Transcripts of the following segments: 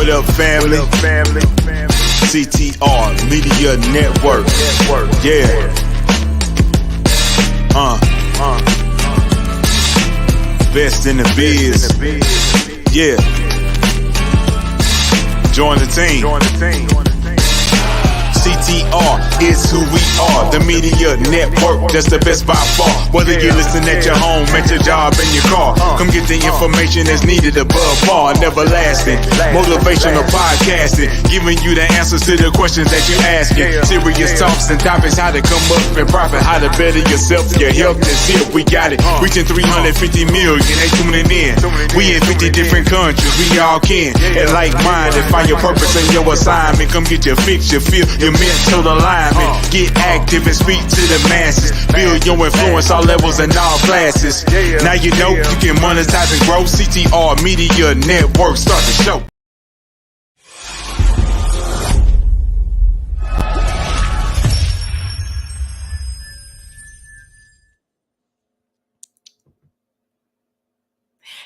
What up, family? CTR Media Network. Yeah. Best in the biz. Yeah. Join the team. CTR is who we are. The media network, that's the best by far. Whether you listen at your home, at your job, in your car, come get the information that's needed above par. Never lasting, motivational podcasting, giving you the answers to the questions that you're asking. Serious talks and topics, how to come up and profit, how to better yourself, your health is here. We got it, reaching 350 million, they tuning in. We in 50 different countries, we all can. And like minded, find your purpose and your assignment. Come get your fix, your feel, your mental alignment. Get active and speak to the masses. Build your influence all levels and all classes. Now you know you can monetize and grow. CTR Media Network, start the show.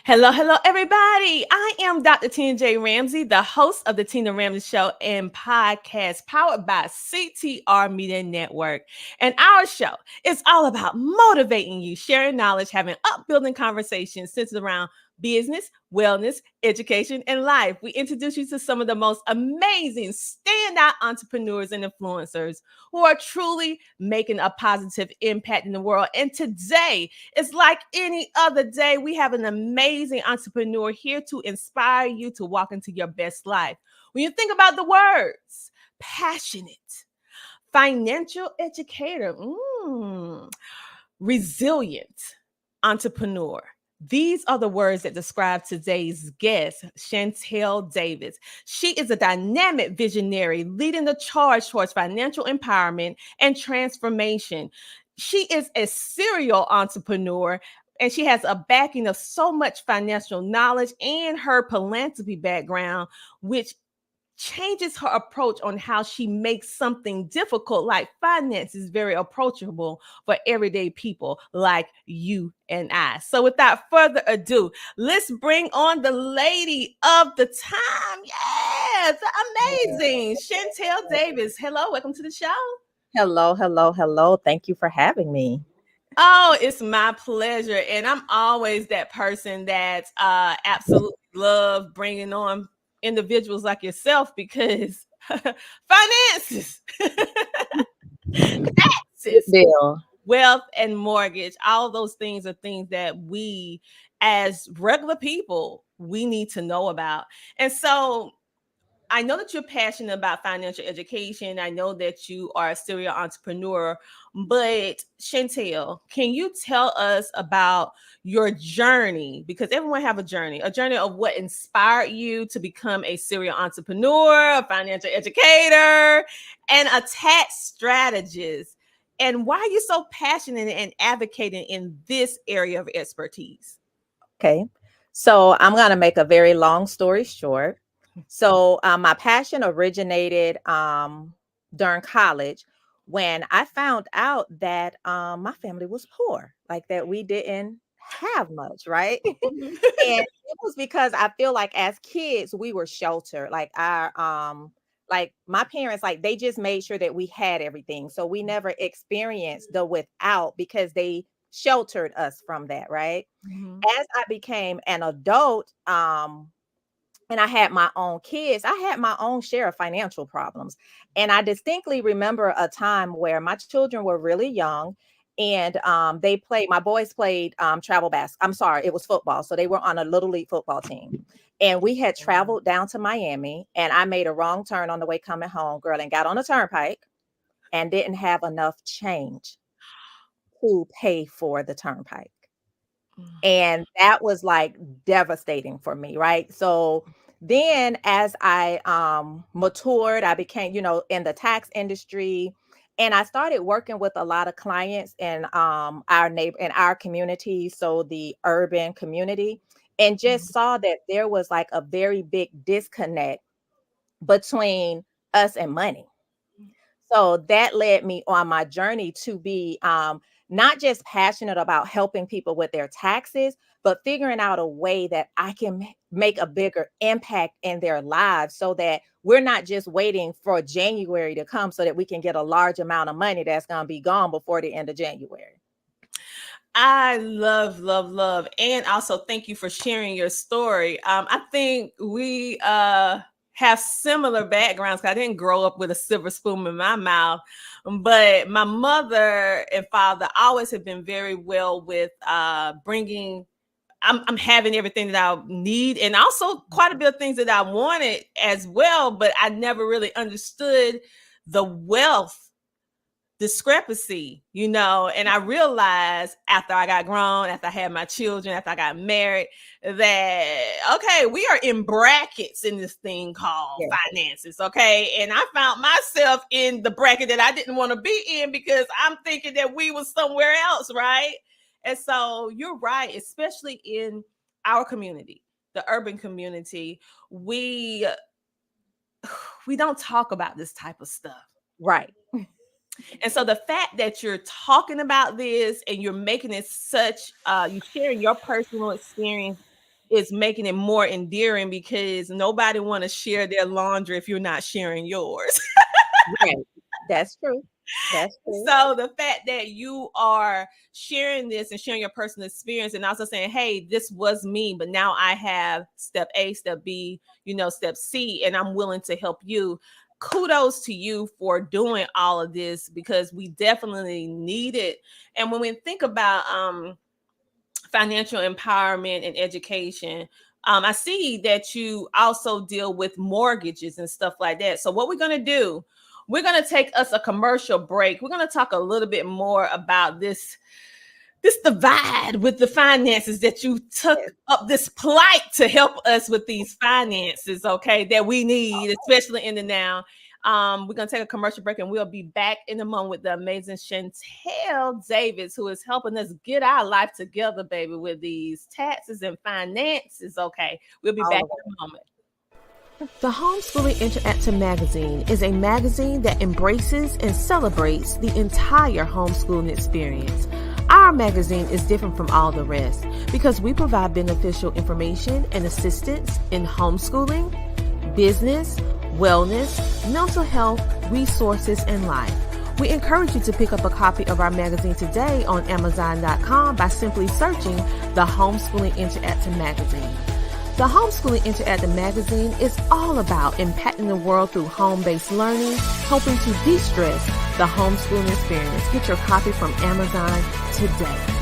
Hello, everybody. I am Dr. Tina J Ramsay, the host of the Tina Ramsay Show and podcast powered by CTR Media Network. And our show is all about motivating you, sharing knowledge, having upbuilding conversations centered around business, wellness, education, and life. We introduce you to some of the most amazing standout entrepreneurs and influencers who are truly making a positive impact in the world. And today is like any other day. We have an amazing entrepreneur here to inspire you to walk into your best life. When you think about the words, passionate, financial educator, resilient entrepreneur, these are the words that describe today's guest, Chantelle Davis. She is a dynamic visionary leading the charge towards financial empowerment and transformation. She is a serial entrepreneur, and she has a backing of so much financial knowledge and her philanthropy background, which changes her approach on how she makes something difficult like finances very approachable for everyday people like you and I. So without further ado, let's bring on the lady of the time. Yes, amazing. Chantelle Davis. Hello, welcome to the show. Hello. Thank you for having me. Oh, it's my pleasure. And I'm always that person that absolutely love bringing on individuals like yourself because finances, taxes, wealth, and mortgage, all those things are things that we as regular people, we need to know about. And so I know that you're passionate about financial education. I know that you are a serial entrepreneur, but Chantelle, can you tell us about your journey? Because everyone have a journey of what inspired you to become a serial entrepreneur, a financial educator, and a tax strategist. And why are you so passionate and advocating in this area of expertise? Okay, so I'm going to make a very long story short. So my passion originated during college when I found out that my family was poor, like that we didn't have much, right? And it was because I feel like as kids we were sheltered, like like my parents, like they just made sure that we had everything, so we never experienced the without because they sheltered us from that, right? As I became an adult, and I had my own kids, I had my own share of financial problems. And I distinctly remember a time where my children were really young and my boys played it was football. So they were on a little league football team. And we had traveled down to Miami and I made a wrong turn on the way coming home, girl, and got on the turnpike and didn't have enough change to pay for the turnpike. And that was like devastating for me, right? So then as I matured, I became, in the tax industry, and I started working with a lot of clients in our community, so the urban community, and just saw that there was like a very big disconnect between us and money. So that led me on my journey to be not just passionate about helping people with their taxes, but figuring out a way that I can make a bigger impact in their lives so that we're not just waiting for January to come so that we can get a large amount of money that's going to be gone before the end of January. I love, love, love. And also thank you for sharing your story. I think we have similar backgrounds. I didn't grow up with a silver spoon in my mouth, but my mother and father always have been very well with bringing. I'm having everything that I need, and also quite a bit of things that I wanted as well, but I never really understood the wealth discrepancy, you know. And I realized after I got grown, after I had my children, after I got married, that okay, we are in brackets in this thing called finances, okay. And I found myself in the bracket that I didn't want to be in because I'm thinking that we was somewhere else, right? And so you're right, especially in our community, the urban community, we don't talk about this type of stuff. Right. And so the fact that you're talking about this and you're making it such, you sharing your personal experience is making it more endearing because nobody want to share their laundry if you're not sharing yours. Right. That's true. That's true. So the fact that you are sharing this and sharing your personal experience and also saying, hey, this was me, but now I have step A, step B, you know, step C, and I'm willing to help you. Kudos to you for doing all of this because we definitely need it. And when we think about financial empowerment and education, I see that you also deal with mortgages and stuff like that. So what we're going to do, we're going to take us a commercial break. We're going to talk a little bit more about this divide with the finances that you took up this plight to help us with these finances, okay, that we need, especially in the now. We're going to take a commercial break and we'll be back in a moment with the amazing Chantelle Davis, who is helping us get our life together, baby, with these taxes and finances, okay. We'll be back in a moment. The Homeschooling Interactive Magazine is a magazine that embraces and celebrates the entire homeschooling experience. Our magazine is different from all the rest because we provide beneficial information and assistance in homeschooling, business, wellness, mental health, resources, and life. We encourage you to pick up a copy of our magazine today on Amazon.com by simply searching the Homeschooling Interactive Magazine. The Homeschooling Interactive Magazine is all about impacting the world through home-based learning, helping to de-stress the homeschooling experience. Get your copy from Amazon today.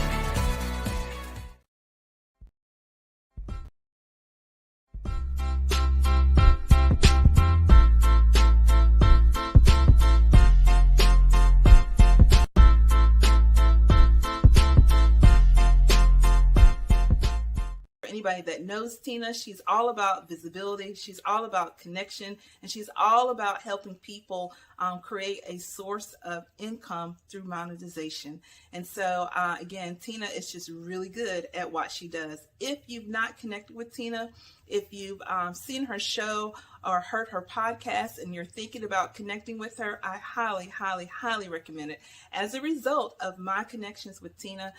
Anybody that knows Tina, she's all about visibility, she's all about connection, and she's all about helping people create a source of income through monetization. And so again, Tina is just really good at what she does. If you've not connected with Tina, if you've seen her show or heard her podcast and you're thinking about connecting with her, I highly, highly, highly recommend it. As a result of my connections with Tina,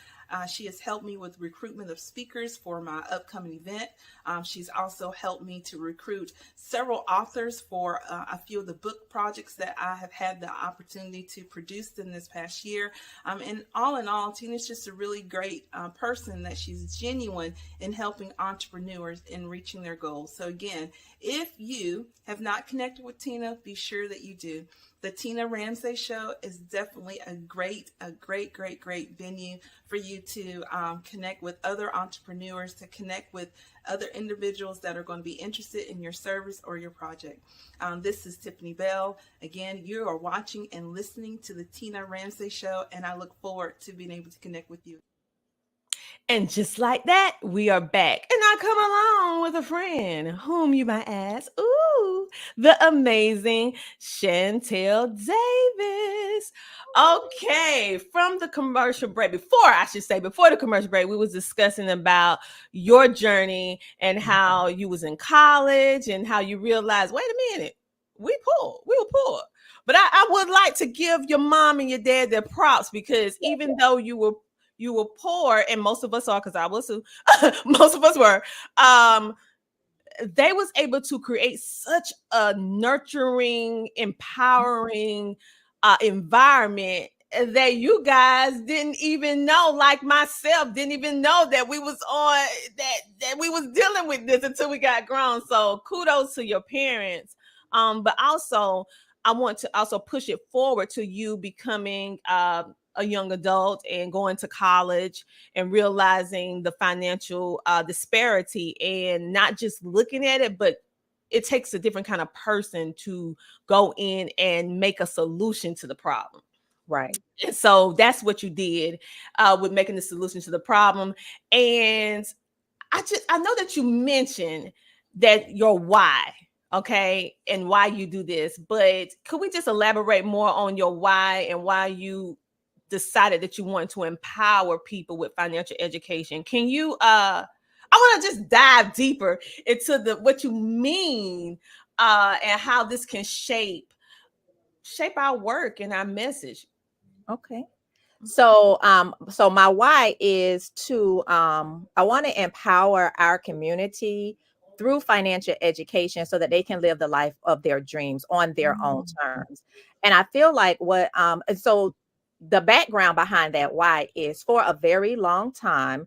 she has helped me with recruitment of speakers for my upcoming event. She's also helped me to recruit several authors for a few of the book projects that I have had the opportunity to produce in this past year. And in all, Tina's just a really great person, that she's genuine in helping entrepreneurs in reaching their goals. So again, if you have not connected with Tina, be sure that you do. The Tina Ramsay Show is definitely a great venue for you to connect with other entrepreneurs, to connect with other individuals that are going to be interested in your service or your project. This is Tiffany Bell. Again, you are watching and listening to the Tina Ramsay Show, and I look forward to being able to connect with you. And just like that, we are back. And I come along with a friend whom you might ask, ooh, the amazing Chantelle Davis. Okay, from the commercial break, before the commercial break, we was discussing about your journey and how you was in college and how you realized, wait a minute, we were poor. But I would like to give your mom and your dad their props, because even though you were poor, and most of us are, because I was too, most of us were, they was able to create such a nurturing, empowering environment that you guys didn't even know, like myself, didn't even know that we was on that we was dealing with this until we got grown. So kudos to your parents. But also I want to also push it forward to you becoming a young adult and going to college and realizing the financial disparity, and not just looking at it, but it takes a different kind of person to go in and make a solution to the problem. Right. And so that's what you did with making the solution to the problem. And I know that you mentioned that your why, okay, and why you do this, but could we just elaborate more on your why and why you decided that you wanted to empower people with financial education? Can you I want to just dive deeper into what you mean and how this can shape our work and our message. Okay. So so my why is to I want to empower our community through financial education so that they can live the life of their dreams on their own terms. And I feel like and so the background behind that why is, for a very long time,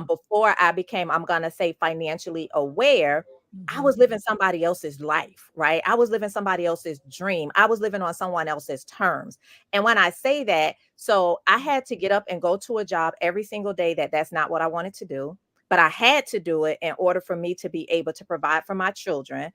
before I became, I'm gonna say, financially aware, I was living somebody else's life, right? I was living somebody else's dream. I was living on someone else's terms. And when I say that, so I had to get up and go to a job every single day that's not what I wanted to do, but I had to do it in order for me to be able to provide for my children.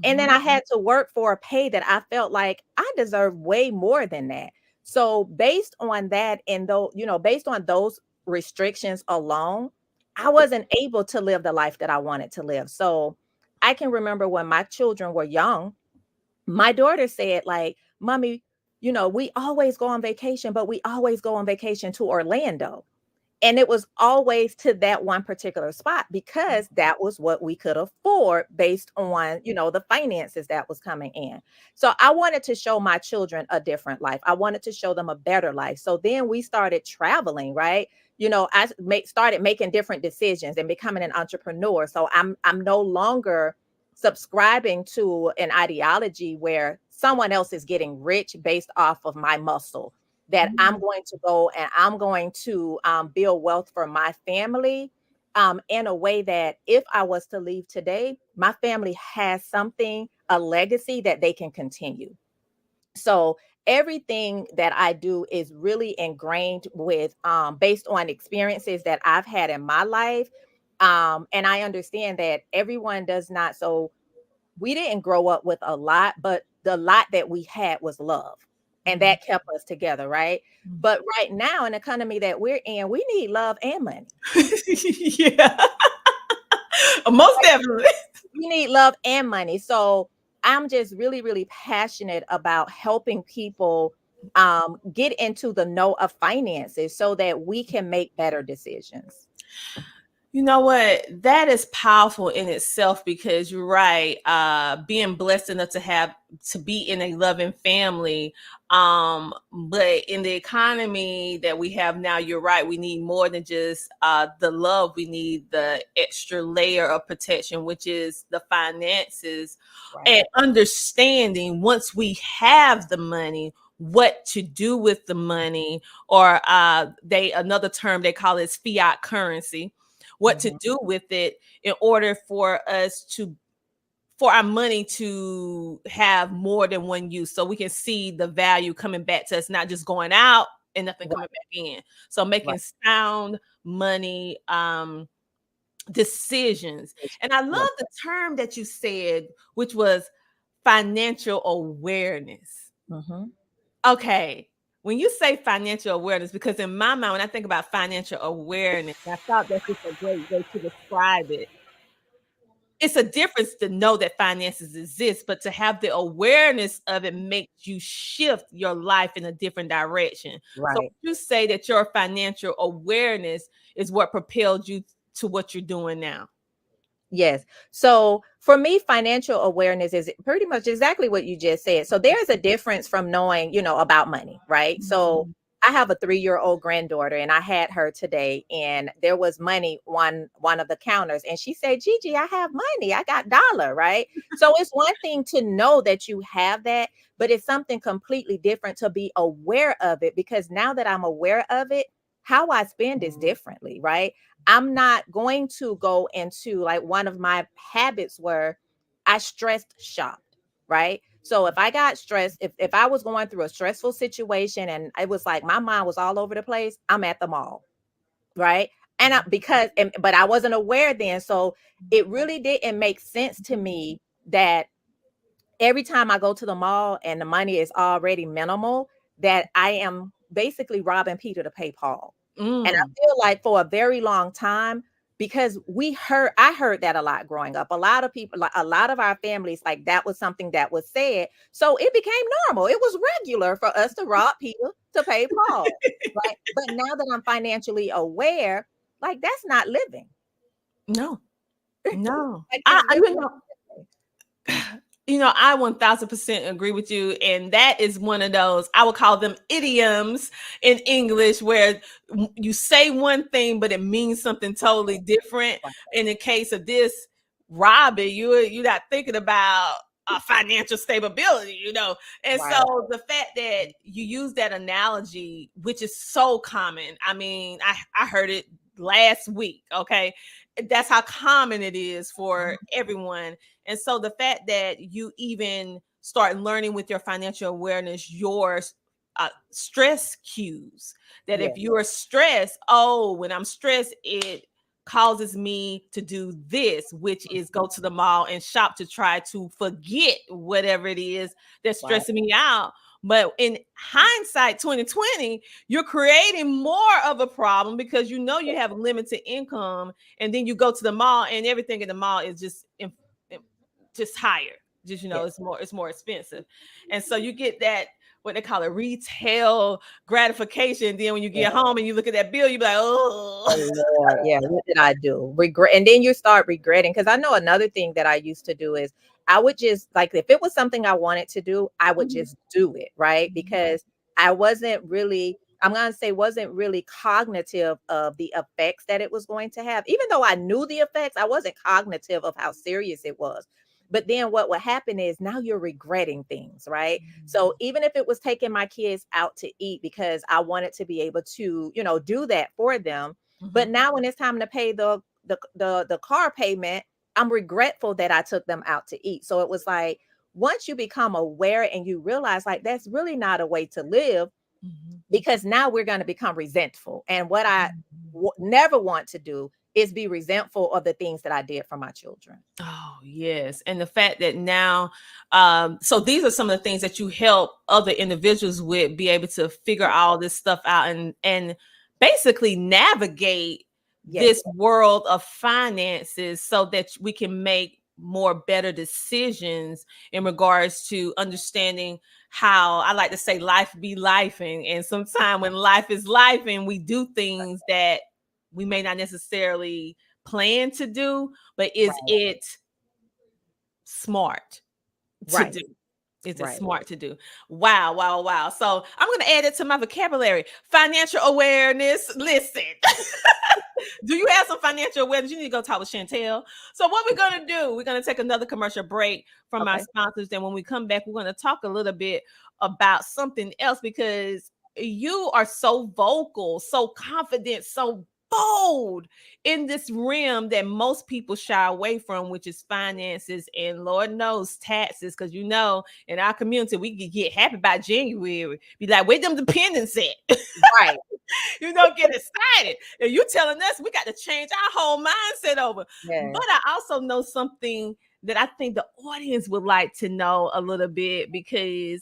And then I had to work for a pay that I felt like I deserved way more than that. So based on that, and though, based on those restrictions alone, I wasn't able to live the life that I wanted to live. So I can remember when my children were young, my daughter said, like, "Mommy, we always go on vacation, but we always go on vacation to Orlando." And it was always to that one particular spot because that was what we could afford based on, the finances that was coming in. So I wanted to show my children a different life. I wanted to show them a better life. So then we started traveling, right? I started making different decisions and becoming an entrepreneur. So I'm no longer subscribing to an ideology where someone else is getting rich based off of my muscle, that I'm going to go and I'm going to build wealth for my family in a way that if I was to leave today, my family has something, a legacy that they can continue. So everything that I do is really ingrained with based on experiences that I've had in my life. And I understand that everyone does not. So we didn't grow up with a lot, but the lot that we had was love. And that kept us together, right? But right now, in the economy that we're in, we need love and money. Yeah, most definitely. We need love and money. So I'm just really, really passionate about helping people get into the know of finances so that we can make better decisions. You know what? That is powerful in itself, because you're right. Being blessed enough to be in a loving family. But in the economy that we have now, you're right. We need more than just the love. We need the extra layer of protection, which is the finances, Right. and understanding once we have the money, what to do with the money, or another term they call it fiat currency. What to do with it in order for our money to have more than one use, so we can see the value coming back to us, not just going out and nothing coming back in. So making sound money decisions. And I love the term that you said, which was financial awareness. Okay. When you say financial awareness, because in my mind, when I think about financial awareness, I thought that's just a great way to describe it. It's a difference to know that finances exist, but to have the awareness of it makes you shift your life in a different direction. Right. So you say that your financial awareness is what propelled you to what you're doing now. Yes. So for me, financial awareness is pretty much exactly what you just said. So there's a difference from knowing, about money, right? So Mhm. I have a 3-year-old granddaughter, and I had her today, and there was money on one of the counters, and she said, "Gigi, I have money. I got dollar," right? So it's one thing to know that you have that, but it's something completely different to be aware of it, because now that I'm aware of it, how I spend is differently, right? I'm not going to go into, like, one of my habits were I stressed shopped, right? So if I got stressed, if I was going through a stressful situation and it was like my mind was all over the place, I'm at the mall, right? And but I wasn't aware then. So it really didn't make sense to me that every time I go to the mall and the money is already minimal, that I am basically robbing Peter to pay Paul. And I Mm. feel like for a very long time, because I heard that a lot growing up. A lot of people, like a lot of our families, like that was something that was said. So it became normal. It was regular for us to rob Peter to pay Paul. Right. But now that I'm financially aware, like that's not living. No, no. Like I, it's I- really you know, I 1000% agree with you. And that is one of those, I would call them idioms in English, where you say one thing, but it means something totally different. not. In the case of this, Robbie, you're not thinking about financial stability. And Right. so the fact that you use that analogy, which is so common, I mean, I heard it last week. Okay. That's how common it is for everyone. And so the fact that you even start learning with your financial awareness, your stress cues, that if Yes. you're stressed, oh, when I'm stressed, it causes me to do this, which is go to the mall and shop to try to forget whatever it is that's Right. stressing me out. But in hindsight, 2020, you're creating more of a problem because you have limited income, and then you go to the mall and everything in the mall is just higher. Just Yes. it's more expensive. And so you get that, what they call it, retail gratification. Then when you Yes. get home and you look at that bill, you be like, oh. Oh Lord, yeah, what did I do? Regret, and then you start regretting. Because I know another thing that I used to do is I would just, like, if it was something I wanted to do, I would just do it, right? Because I wasn't really, I'm gonna say, wasn't really cognitive of the effects that it was going to have. Even though I knew the effects, I wasn't cognitive of how serious it was. But then what would happen is now you're regretting things, right? So even if it was taking my kids out to eat because I wanted to be able to, do that for them, but Mhm. now when it's time to pay the car payment, I'm regretful that I took them out to eat. So it was like, once you become aware and you realize, like, that's really not a way to live, Mhm. because now we're going to become resentful. And what I Mhm. never want to do is be resentful of the things that I did for my children. Oh, yes. And the fact that now, so these are some of the things that you help other individuals with, be able to figure all this stuff out and basically navigate Yes. this world of finances so that we can make more better decisions in regards to understanding how, I like to say, life be life. And sometimes when life is life and we do things that we may not necessarily plan to do, but is Right. it smart to Right. do? Is it Right. smart to do? Wow, wow, wow. So I'm going to add it to my vocabulary. Financial awareness. Listen, do you have some financial awareness? You need to go talk with Chantelle. So what we're going to do, we're going to take another commercial break from our Okay. sponsors. Then when we come back, we're going to talk a little bit about something else, because you are so vocal, so confident, so bold in this realm that most people shy away from, which is finances and, Lord knows, taxes. Because in our community, we can get happy by January. Be like, where them dependents at? Right. Get excited. And you telling us we got to change our whole mindset over. But Yes. I also know something that I think the audience would like to know a little bit, because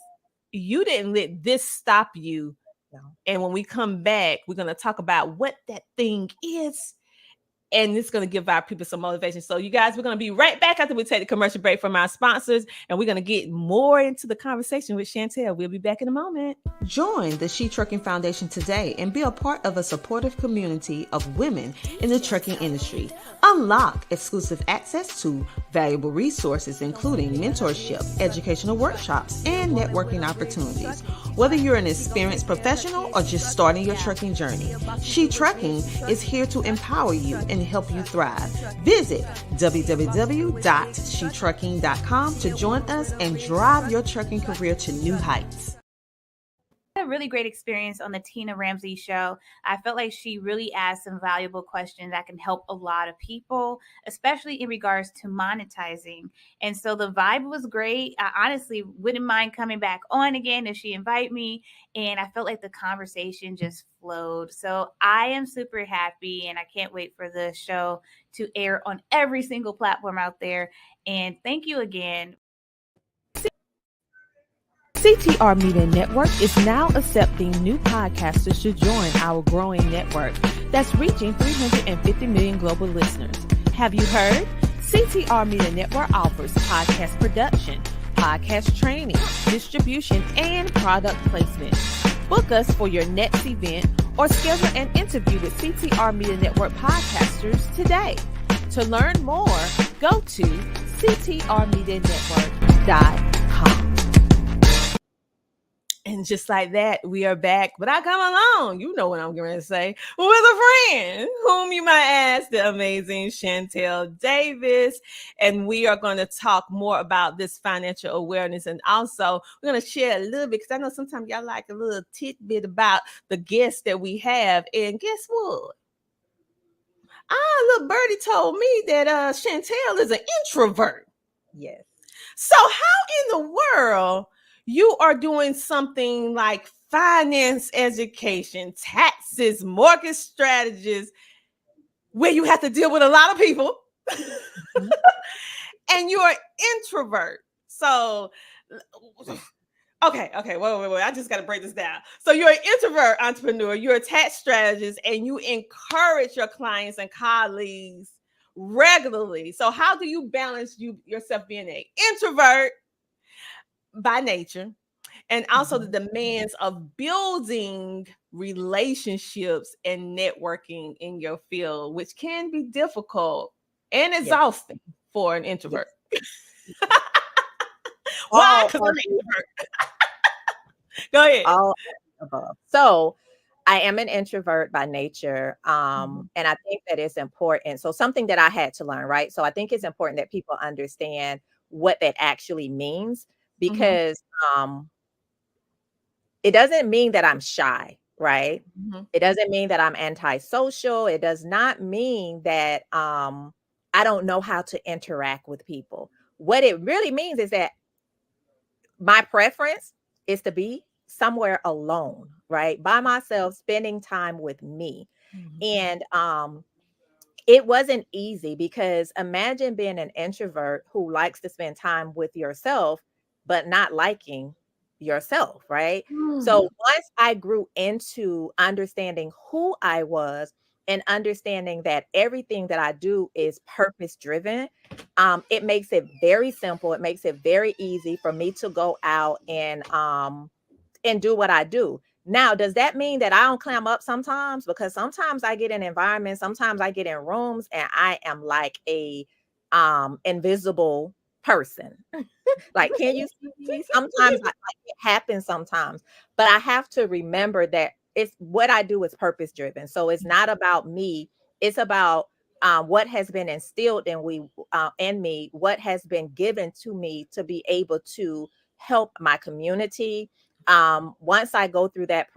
you didn't let this stop you. No. And when we come back, we're going to talk about what that thing is and it's going to give our people some motivation. So you guys, we're going to be right back after we take the commercial break from our sponsors, and we're going to get more into the conversation with Chantelle. We'll be back in a moment. Join the She Trucking Foundation today and be a part of a supportive community of women in the trucking industry. Unlock exclusive access to valuable resources, including mentorship, educational workshops, and networking opportunities. Whether you're an experienced professional or just starting your trucking journey, She Trucking is here to empower you and help you thrive. Visit www.shetrucking.com to join us and drive your trucking career to new heights. A really great experience on the Tina Ramsay Show. I felt like she really asked some valuable questions that can help a lot of people, especially in regards to monetizing. And so the vibe was great. I honestly wouldn't mind coming back on again if she invite me. And I felt like the conversation just flowed. So I am super happy, and I can't wait for the show to air on every single platform out there. And thank you again. CTR Media Network is now accepting new podcasters to join our growing network that's reaching 350 million global listeners. Have you heard? CTR Media Network offers podcast production, podcast training, distribution, and product placement. Book us for your next event or schedule an interview with CTR Media Network podcasters today. To learn more, go to ctrmedianetwork.com. And just like that, we are back. But I come along, you know what I'm going to say, with a friend whom you might ask, the amazing Chantelle Davis. And we are going to talk more about this financial awareness. And also, we're going to share a little bit, because I know sometimes y'all like a little tidbit about the guests that we have. And guess what? Little birdie told me that Chantelle is an introvert. Yes. So how in the world you are doing something like finance education, taxes, mortgage strategies, where you have to deal with a lot of people, and you're an introvert? So, okay, wait. I just got to break this down. So you're an introvert entrepreneur, you're a tax strategist, and you encourage your clients and colleagues regularly. So how do you balance yourself being an introvert by nature, and also the demands of building relationships and networking in your field, which can be difficult and exhausting for an introvert? Why? Because I'm an introvert. Go ahead. All above. So I am an introvert by nature. And I think that it's important. So something that I had to learn, right? So I think it's important that people understand what that actually means, because it doesn't mean that I'm shy, right? It doesn't mean that I'm antisocial. It does not mean that I don't know how to interact with people. What it really means is that my preference is to be somewhere alone, right? By myself, spending time with me. And it wasn't easy, because imagine being an introvert who likes to spend time with yourself, but not liking yourself, right? So once I grew into understanding who I was and understanding that everything that I do is purpose driven, it makes it very simple. It makes it very easy for me to go out and do what I do. Now, does that mean that I don't clam up sometimes? Because sometimes I get in environments, sometimes I get in rooms, and I am like a invisible person. Like, can you see me? Sometimes like, it happens sometimes, but I have to remember that it's what I do is purpose driven. So it's not about me. It's about what has been instilled in me, what has been given to me to be able to help my community. Once I go through that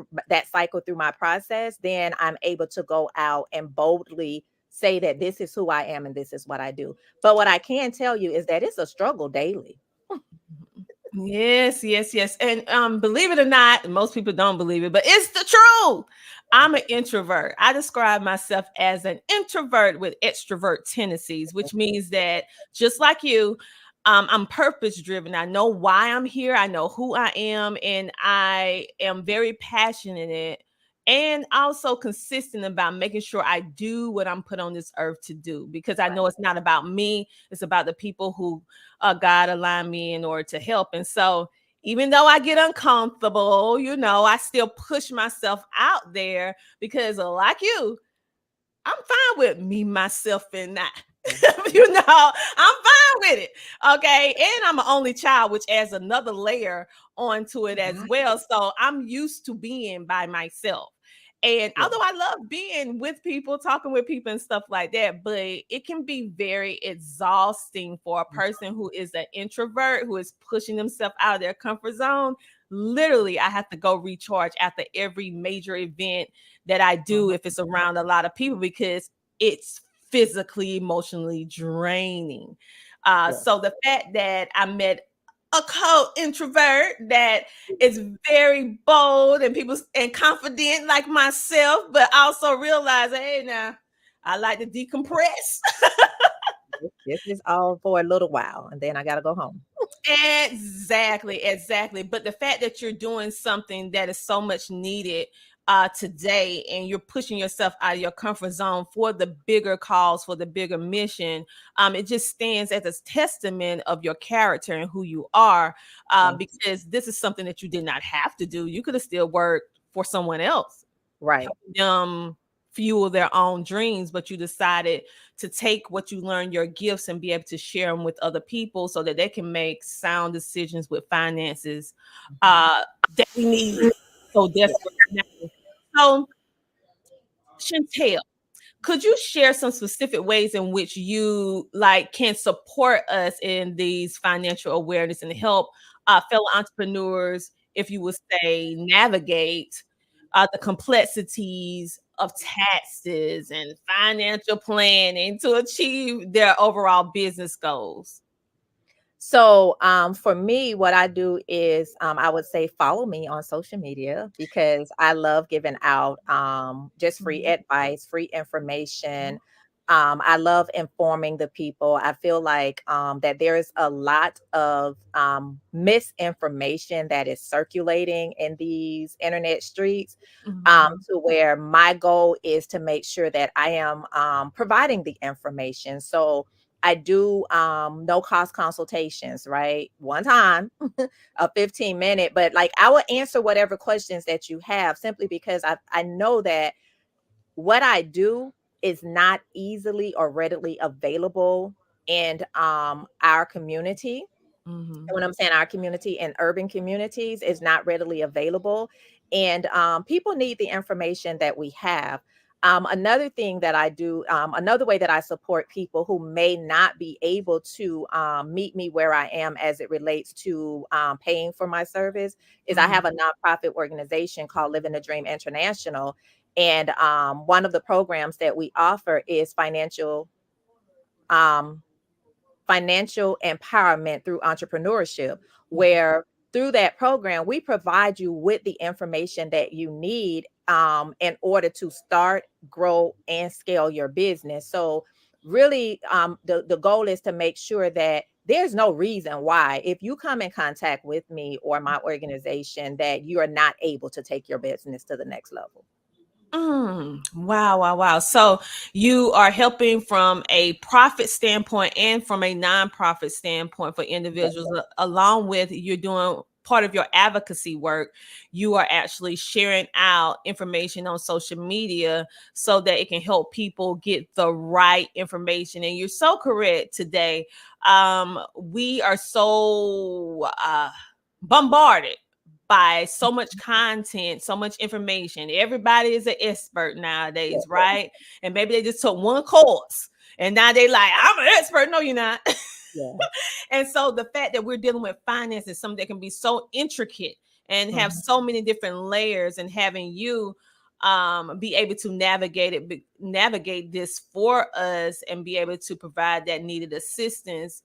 cycle through my process, then I'm able to go out and boldly say that this is who I am and this is what I do. But what I can tell you is that it's a struggle daily. Yes. And believe it or not, most people don't believe it, but it's the truth. I'm an introvert. I describe myself as an introvert with extrovert tendencies, which means that just like you, I'm purpose driven. I know why I'm here. I know who I am, and I am very passionate and also consistent about making sure I do what I'm put on this earth to do, because I know it's not about me. It's about the people who God aligned me in order to help. And so even though I get uncomfortable, I still push myself out there because like you, I'm fine with me, myself, and that. I'm fine with it. Okay. And I'm an only child, which adds another layer onto it as well. So I'm used to being by myself. And although I love being with people, talking with people and stuff like that, but it can be very exhausting for a person who is an introvert, who is pushing themselves out of their comfort zone. Literally, I have to go recharge after every major event that I do if it's around a lot of people, because it's physically, emotionally draining. So the fact that I met a co-introvert that is very bold and confident like myself, but also realize, hey, now I like to decompress. This is all for a little while, and then I got to go home. Exactly. But the fact that you're doing something that is so much needed today, and you're pushing yourself out of your comfort zone for the bigger cause, for the bigger mission, it just stands as a testament of your character and who you are, because this is something that you did not have to do. You could have still worked for someone else, right? Fuel their own dreams, but you decided to take what you learned, your gifts, and be able to share them with other people so that they can make sound decisions with finances that we need so desperately now. So, Chantelle, could you share some specific ways in which you can support us in these financial awareness and help fellow entrepreneurs, if you would say, navigate the complexities of taxes and financial planning to achieve their overall business goals? So for me, what I do is I would say follow me on social media, because I love giving out just free advice, free information. I love informing the people. I feel like that there is a lot of misinformation that is circulating in these internet streets, to where my goal is to make sure that I am providing the information. So I do no cost consultations, right? One time, a 15-minute, but I will answer whatever questions that you have, simply because I know that what I do is not easily or readily available in our community. And when I'm saying our community, in urban communities, is not readily available. And people need the information that we have. Another thing that I do, another way that I support people who may not be able to meet me where I am as it relates to paying for my service, is I have a nonprofit organization called Living the Dream International. And one of the programs that we offer is financial empowerment through entrepreneurship, where through that program, we provide you with the information that you need in order to start, grow, and scale your business. So really, the goal is to make sure that there's no reason why, if you come in contact with me or my organization, that you are not able to take your business to the next level. Wow. So you are helping from a profit standpoint and from a nonprofit standpoint for individuals, along with you're doing part of your advocacy work. You are actually sharing out information on social media so that it can help people get the right information. And you're so correct today. We are so bombarded by so much content, so much information. Everybody is an expert nowadays, right? And maybe they just took one course and now they like, I'm an expert. No, you're not. And so the fact that we're dealing with finance is something that can be so intricate and have so many different layers, and having you be able to navigate this for us and be able to provide that needed assistance,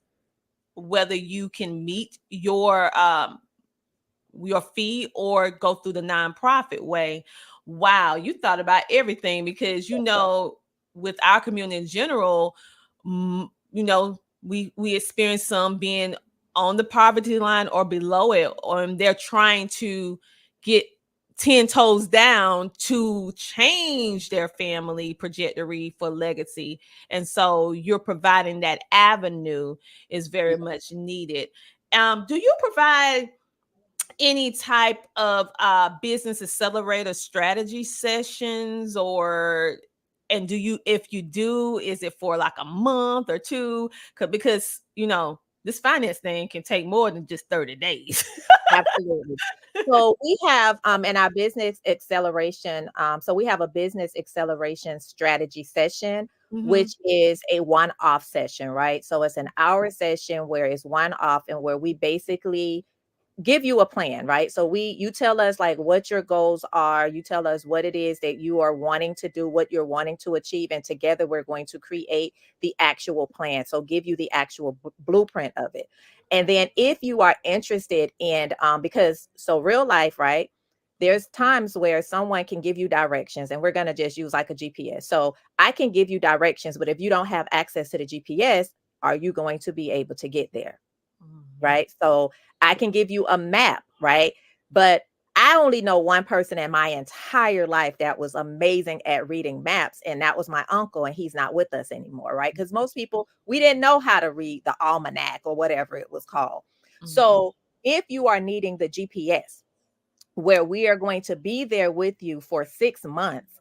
whether you can meet your fee or go through the nonprofit way. Wow, you thought about everything, because with our community in general, we experience some being on the poverty line or below it, or they're trying to get 10 toes down to change their family trajectory for legacy. And so you're providing that avenue is very much needed. Do you provide any type of business accelerator strategy sessions, or and do you, if you do, is it for like a month or two? Because this finance thing can take more than just 30 days. Absolutely. So we have in our business acceleration, so we have a business acceleration strategy session, which is a one-off session, right? So it's an hour session where it's one-off and where we basically give you a plan, right? So you tell us like what your goals are, you tell us what it is that you are wanting to do, what you're wanting to achieve, and together we're going to create the actual plan. So give you the actual blueprint of it. And then if you are interested in because so real life, right? There's times where someone can give you directions, and we're going to just use like a GPS. So I can give you directions, but if you don't have access to the GPS, are you going to be able to get there? Right? So I can give you a map, right? But I only know one person in my entire life that was amazing at reading maps, and that was my uncle, and he's not with us anymore, right? Because most people, we didn't know how to read the almanac or whatever it was called. So if you are needing the GPS, where we are going to be there with you for 6 months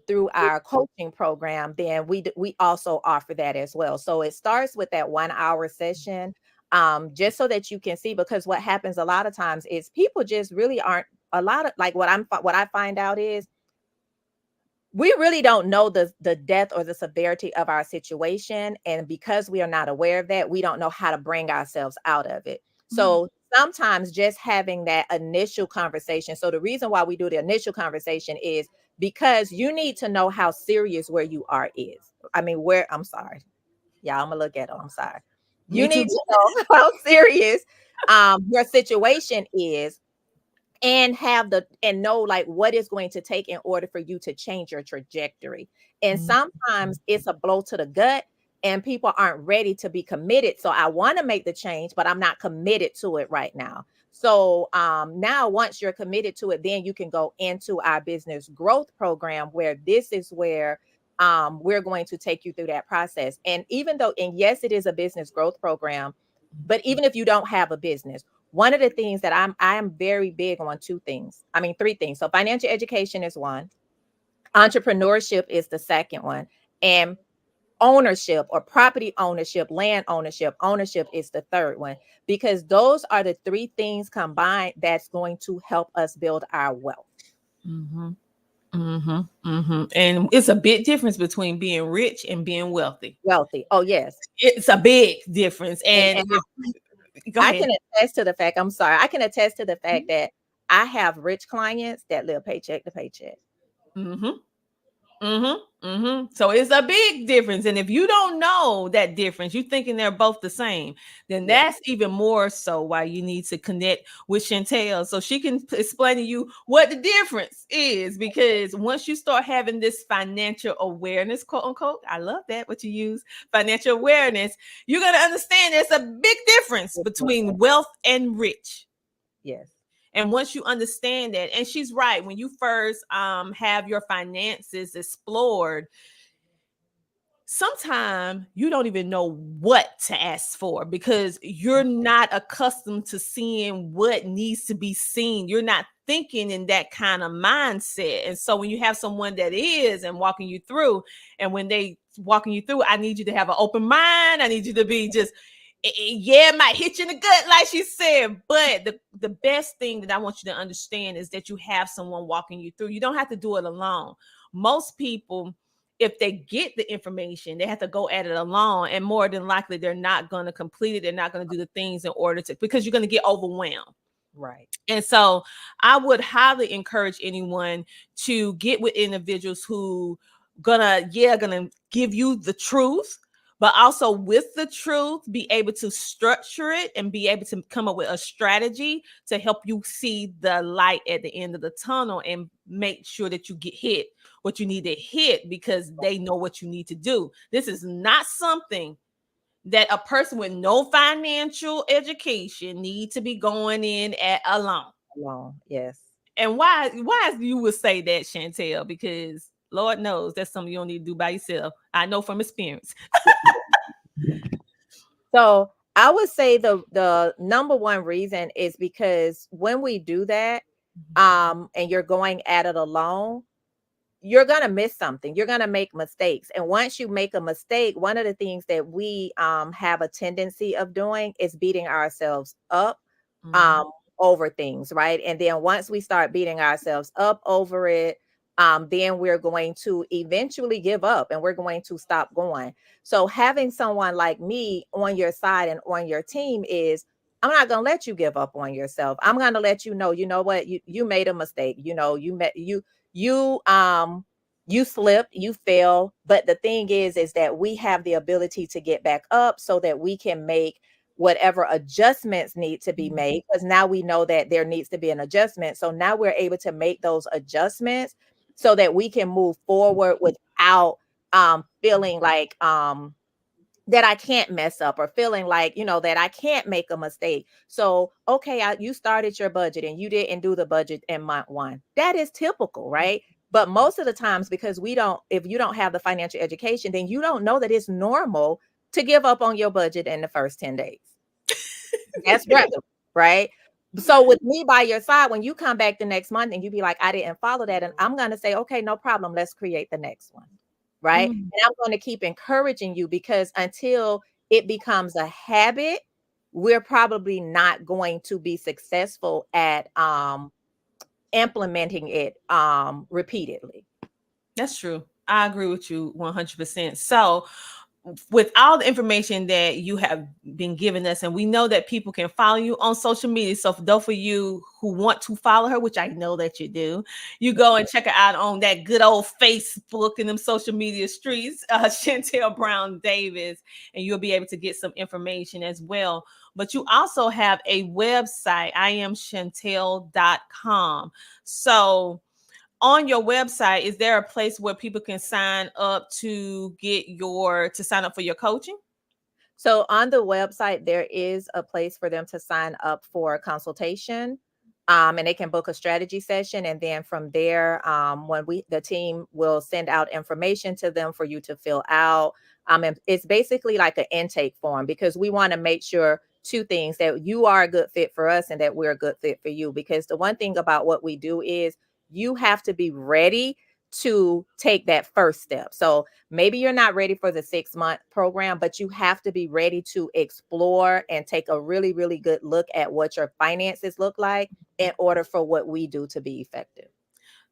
through our coaching program, then we also offer that as well. So it starts with that 1 hour session, just so that you can see, because what happens a lot of times is people just really aren't a lot of like what I find out is we really don't know the depth or the severity of our situation. And because we are not aware of that, we don't know how to bring ourselves out of it. So sometimes just having that initial conversation. So the reason why we do the initial conversation is because you need to know how serious where you are is. I mean, I'm sorry. Yeah, I'm gonna look at it. I'm sorry. You need to know how serious your situation is, and know like what is going to take in order for you to change your trajectory. And sometimes it's a blow to the gut and people aren't ready to be committed. So I want to make the change, but I'm not committed to it right now. So now once you're committed to it, then you can go into our business growth program, where this is where we're going to take you through that process. And yes, it is a business growth program, but even if you don't have a business, one of the things that I'm very big on three things. So financial education is one, entrepreneurship is the second one, and ownership or property ownership, land ownership is the third one, because those are the three things combined that's going to help us build our wealth. And it's a big difference between being rich and being wealthy. Oh yes, it's a big difference. And I can attest to the fact, that I have rich clients that live paycheck to paycheck. So it's a big difference. And if you don't know that difference, you thinking they're both the same, then that's even more so why you need to connect with Chantelle so she can explain to you what the difference is. Because once you start having this financial awareness, quote unquote, I love that what you use, financial awareness, you're going to understand there's a big difference between wealth and rich. Yes. And once you understand that, and she's right, when you first have your finances explored, sometimes you don't even know what to ask for because you're not accustomed to seeing what needs to be seen. You're not thinking in that kind of mindset. And so when you have someone that is and walking you through, and when they walking you through, I need you to have an open mind. I need you to be just, it might hit you in the gut, like she said, but the best thing that I want you to understand is that you have someone walking you through. You don't have to do it alone. Most people, if they get the information, they have to go at it alone, and more than likely they're not going to complete it. They're not going to do the things in order to, because you're going to get overwhelmed. Right. And so I would highly encourage anyone to get with individuals who gonna give you the truth, but also with the truth, be able to structure it and be able to come up with a strategy to help you see the light at the end of the tunnel and make sure that you get hit what you need to hit, because they know what you need to do. This is not something that a person with no financial education need to be going in at alone. Yes. And why you would say that, Chantelle? Because Lord knows that's something you don't need to do by yourself. I know from experience. So I would say the number one reason is because when we do that, and you're going at it alone, you're going to miss something. You're going to make mistakes. And once you make a mistake, one of the things that we have a tendency of doing is beating ourselves up over things, right? And then once we start beating ourselves up over it, then we're going to eventually give up and we're going to stop going. So having someone like me on your side and on your team is, I'm not going to let you give up on yourself. I'm going to let you know what, you made a mistake. You slipped, you fell. But the thing is that we have the ability to get back up so that we can make whatever adjustments need to be made, because now we know that there needs to be an adjustment. So now we're able to make those adjustments so that we can move forward without feeling like that I can't mess up, or feeling like, that I can't make a mistake. So, okay, you started your budget and you didn't do the budget in month 1. That is typical, right? But most of the times, because if you don't have the financial education, then you don't know that it's normal to give up on your budget in the first 10 days. That's regular, right? So with me by your side, when you come back the next month and you be like, I didn't follow that, and I'm going to say, okay, no problem. Let's create the next one. Right. And I'm going to keep encouraging you, because until it becomes a habit, we're probably not going to be successful at implementing it repeatedly. That's true. I agree with you 100%. So with all the information that you have been giving us, and we know that people can follow you on social media. So for those of you who want to follow her, which I know that you do, you go and check her out on that good old Facebook and them social media streets, Chantelle Brown Davis, and you'll be able to get some information as well. But you also have a website, iamchantelle.com. So on your website, is there a place where people can sign up to sign up for your coaching? So on the website, there is a place for them to sign up for a consultation, and they can book a strategy session. And then from there, the team will send out information to them for you to fill out. And it's basically like an intake form, because we want to make sure 2 things: that you are a good fit for us and that we're a good fit for you. Because the one thing about what we do is you have to be ready to take that first step. So maybe you're not ready for the 6-month program, but you have to be ready to explore and take a really, really good look at what your finances look like in order for what we do to be effective.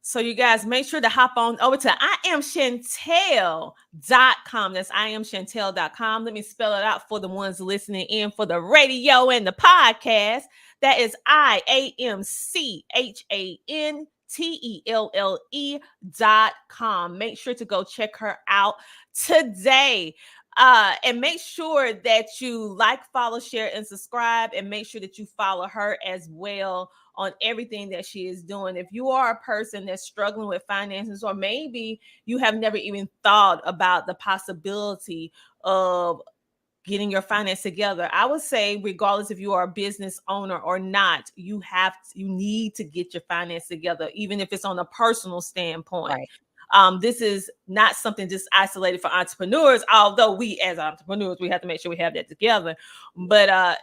So you guys make sure to hop on over to iamchantelle.com. That's iamchantelle.com. Let me spell it out for the ones listening in for the radio and the podcast. That is iamchantelle.com. Make sure to go check her out today. And make sure that you like, follow, share, and subscribe, and make sure that you follow her as well on everything that she is doing. If you are a person that's struggling with finances, or maybe you have never even thought about the possibility of getting your finance together, I would say, regardless if you are a business owner or not, you need to get your finance together, even if it's on a personal standpoint. Right. This is not something just isolated for entrepreneurs, although we as entrepreneurs, we have to make sure we have that together. But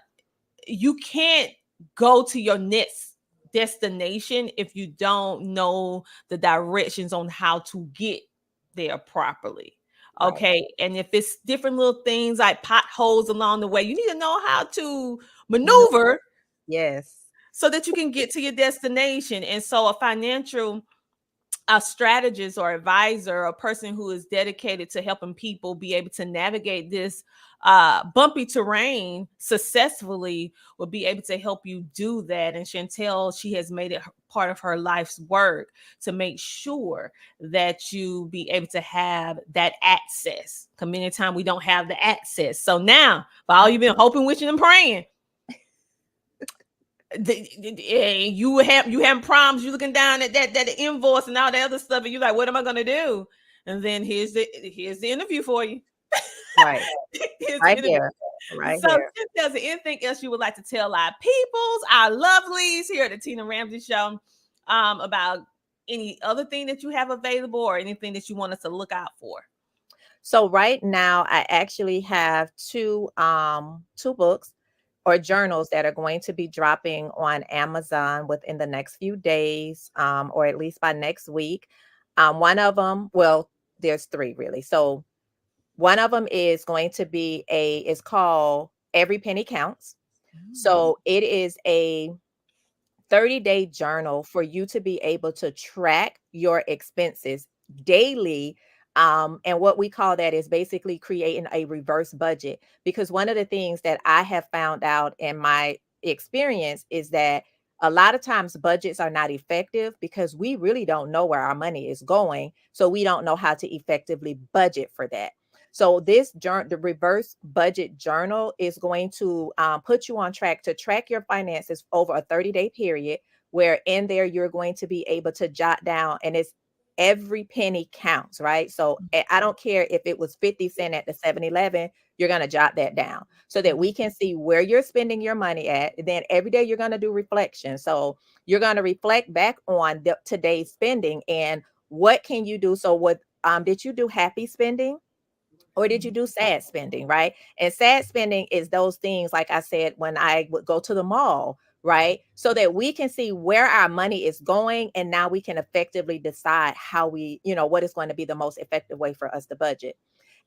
you can't go to your next destination if you don't know the directions on how to get there properly. Okay. Right. And if it's different little things like potholes along the way, you need to know how to maneuver. Yes. So that you can get to your destination. And so a financial strategist or advisor, a person who is dedicated to helping people be able to navigate this bumpy terrain successfully, will be able to help you do that. And Chantelle, she has made it part of her life's work to make sure that you be able to have that access. Because many times we don't have the access. So now, for all you've been hoping, wishing, and praying, you having problems, you looking down at that invoice and all that other stuff, and you're like, what am I going to do? And then here's the interview for you. Right. Right here. Right so here. If there's anything else you would like to tell our peoples, our lovelies here at the Tina Ramsay Show, about any other thing that you have available or anything that you want us to look out for? So right now, I actually have two books or journals that are going to be dropping on Amazon within the next few days, or at least by next week. One of them, well, there's three really. So one of them is going to be it's called Every Penny Counts. So it is a 30-day journal for you to be able to track your expenses daily. And what we call that is basically creating a reverse budget. Because one of the things that I have found out in my experience is that a lot of times budgets are not effective because we really don't know where our money is going. So we don't know how to effectively budget for that. So this journal, the reverse budget journal, is going to put you on track to track your finances over a 30-day period, where in there you're going to be able to jot down, and it's every penny counts, right? So I don't care if it was 50 cents at the 7-Eleven, you're going to jot that down so that we can see where you're spending your money at. And then every day you're going to do reflection. So you're going to reflect back on today's spending and what can you do. So what did you do happy spending? Or did you do sad spending, right? And sad spending is those things, like I said, when I would go to the mall, right? So that we can see where our money is going. And now we can effectively decide how what is going to be the most effective way for us to budget.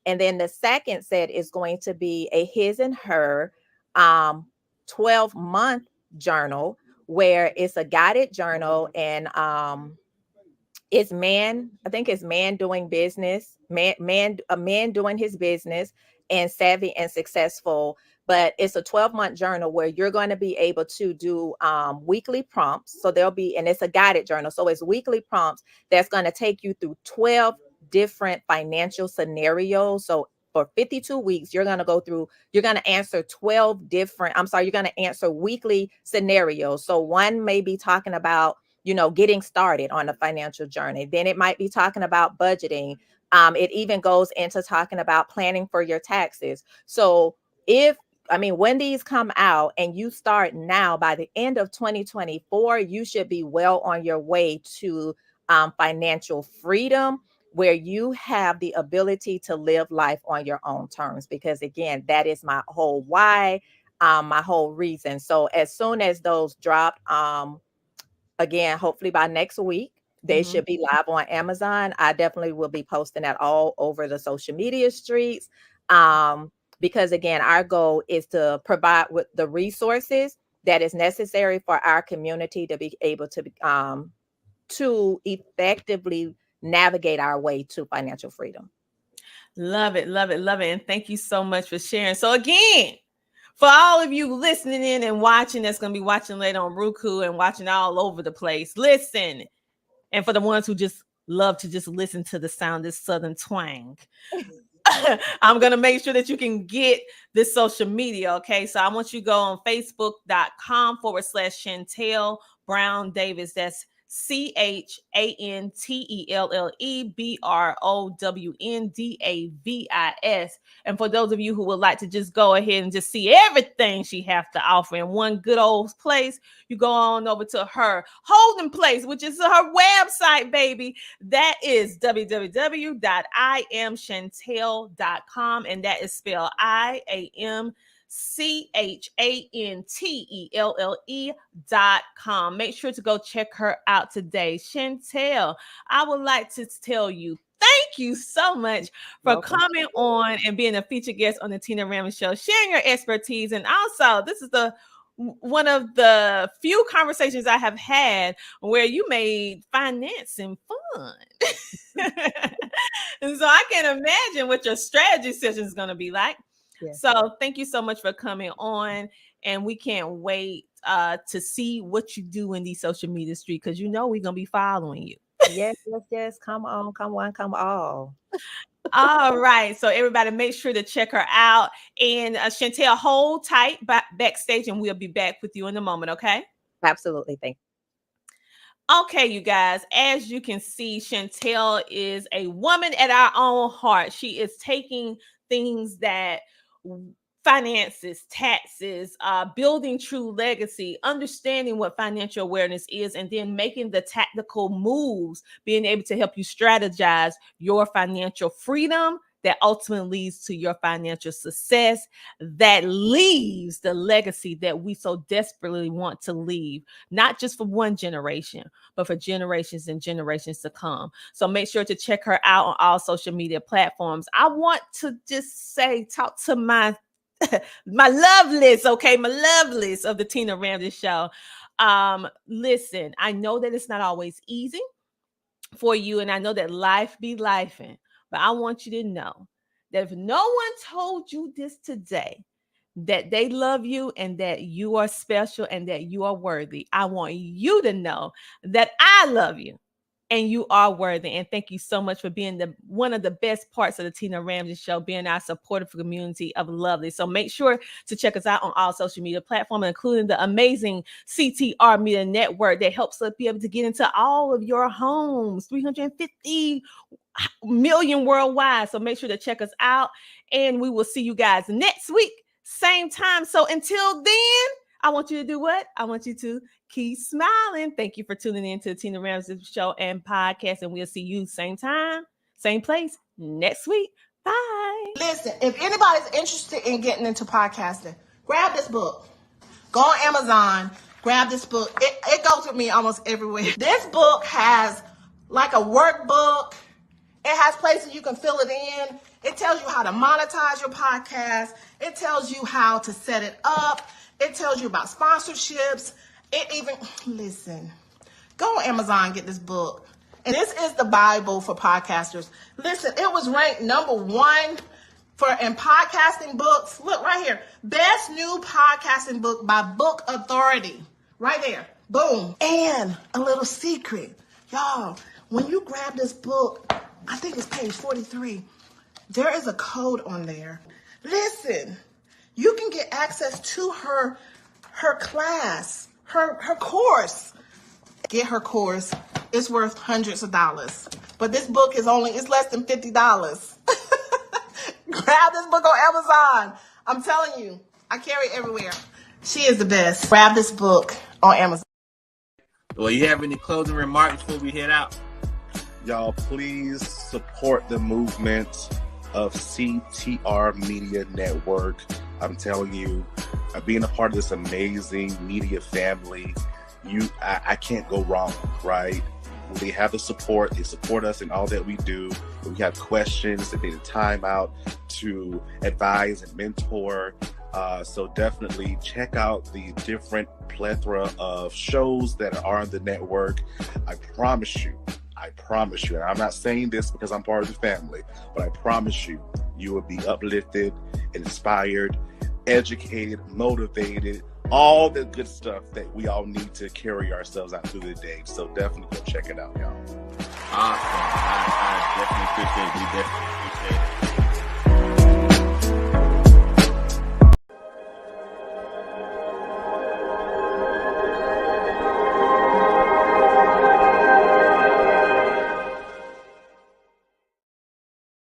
And then the second set is going to be a his and her 12-month journal, where it's a guided journal, and it's I think it's man doing business, a man doing his business and savvy and successful. But it's a 12-month journal where you're going to be able to do weekly prompts. So and it's a guided journal. So it's weekly prompts that's going to take you through 12 different financial scenarios. So for 52 weeks, you're going to answer you're going to answer weekly scenarios. So one may be talking about getting started on a financial journey. Then it might be talking about budgeting. It even goes into talking about planning for your taxes. So when these come out and you start now, by the end of 2024, you should be well on your way to financial freedom, where you have the ability to live life on your own terms. Because again, that is my whole why, my whole reason. So as soon as those drop, again, hopefully by next week, they should be live on Amazon. I definitely will be posting that all over the social media streets. Because again, our goal is to provide with the resources that is necessary for our community to be able to effectively navigate our way to financial freedom. Love it, love it, love it. And thank you so much for sharing. So again, for all of you listening in and watching, that's going to be watching later on Roku and watching all over the place, listen. And for the ones who just love to just listen to the sound, this Southern twang, I'm going to make sure that you can get this social media. Okay. So I want you to go on facebook.com/Chantelle Brown Davis. That's CHANTELLEBROWNDAVIS. And for those of you who would like to just go ahead and just see everything she has to offer in one good old place, you go on over to her holding place, which is her website, baby. That is www.IamChantelle.com, and that is spelled IamChantelle.com. Make sure to go check her out today. Chantelle, I would like to tell you, thank you so much for coming on and being a featured guest on the Tina Ramsay Show, sharing your expertise. And also, this is one of the few conversations I have had where you made financing fun. And so I can imagine what your strategy session is going to be like. Yes. So thank you so much for coming on, and we can't wait to see what you do in these social media streets, because we're going to be following you. Yes. Come on, come on, come all. All right. So everybody make sure to check her out. And Chantelle, hold tight backstage, and we'll be back with you in a moment. Okay. Absolutely. Thank you. Okay, you guys, as you can see, Chantelle is a woman at our own heart. She is taking things that finances, taxes, building true legacy, understanding what financial awareness is, and then making the tactical moves, being able to help you strategize your financial freedom that ultimately leads to your financial success, that leaves the legacy that we so desperately want to leave, not just for one generation, but for generations and generations to come. So make sure to check her out on all social media platforms. I want to just say, talk to my lovelies, okay, my lovelies of the Tina Ramsay Show. Listen, I know that it's not always easy for you, and I know that life be lifing, but I want you to know that if no one told you this today, that they love you and that you are special and that you are worthy, I want you to know that I love you and you are worthy. And thank you so much for being one of the best parts of the Tina Ramsay Show, being our supportive community of lovely. So make sure to check us out on all social media platforms, including the amazing CTR Media Network that helps us be able to get into all of your homes, 350 million worldwide. So make sure to check us out, and we will see you guys next week, same time. So until then, I want you to do what? I want you to keep smiling. Thank you for tuning in to the Tina Ramsay Show and podcast, and we'll see you same time, same place next week. Bye. Listen, if anybody's interested in getting into podcasting, grab this book. Go on Amazon, grab this book. It goes with me almost everywhere. This book has like a workbook. It has places you can fill it in. It tells you how to monetize your podcast. It tells you how to set it up. It tells you about sponsorships. It even, listen, go on Amazon and get this book. And this is the Bible for podcasters. Listen, it was ranked #1 in podcasting books. Look right here. Best new podcasting book by Book Authority. Right there. Boom. And a little secret. Y'all, when you grab this book, I think it's page 43. There is a code on there. Listen, you can get access to her class, her course. Get her course. It's worth hundreds of dollars. But this book is it's less than $50. Grab this book on Amazon. I'm telling you, I carry it everywhere. She is the best. Grab this book on Amazon. Well, you have any closing remarks before we head out? Y'all, please support the movement of CTR Media Network. I'm telling you, being a part of this amazing media family, I can't go wrong, right? They have the support. They support us in all that we do. If we have questions, they take the time out to advise and mentor. So definitely check out the different plethora of shows that are on the network. I promise you, and I'm not saying this because I'm part of the family, but I promise you, you will be uplifted, inspired, educated, motivated, all the good stuff that we all need to carry ourselves out through the day. So definitely go check it out, y'all. Awesome. I definitely appreciate you.